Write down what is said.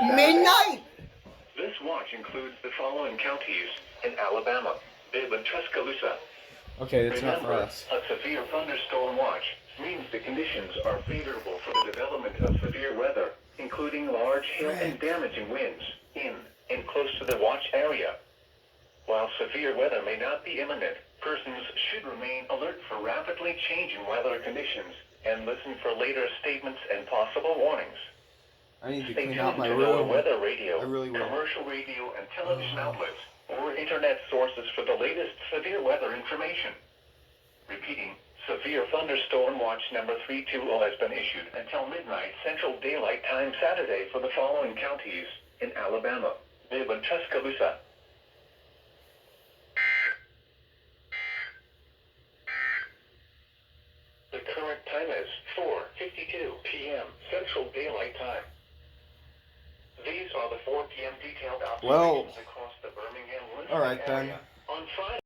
Midnight? This watch includes the following counties in Alabama: Bibb and Tuscaloosa. Okay, it's not for Remember, us. a severe thunderstorm watch means the conditions are favorable for the development of severe weather, including large hail and damaging winds in and close to the watch area. While severe weather may not be imminent, persons should remain alert for rapidly changing weather conditions and listen for later statements and possible warnings. I need to Stay clean out tuned my to room. the weather radio, I really will. commercial radio, and television outlets, or internet sources for the latest severe weather information. Repeating, severe thunderstorm watch number 320 has been issued until midnight Central Daylight Time Saturday for the following counties in Alabama: Bibb and Tuscaloosa. The current time is 4:52 p.m. Central Daylight Time. These are the 4 p.m. detailed observations across the Birmingham, All right then. area on Friday.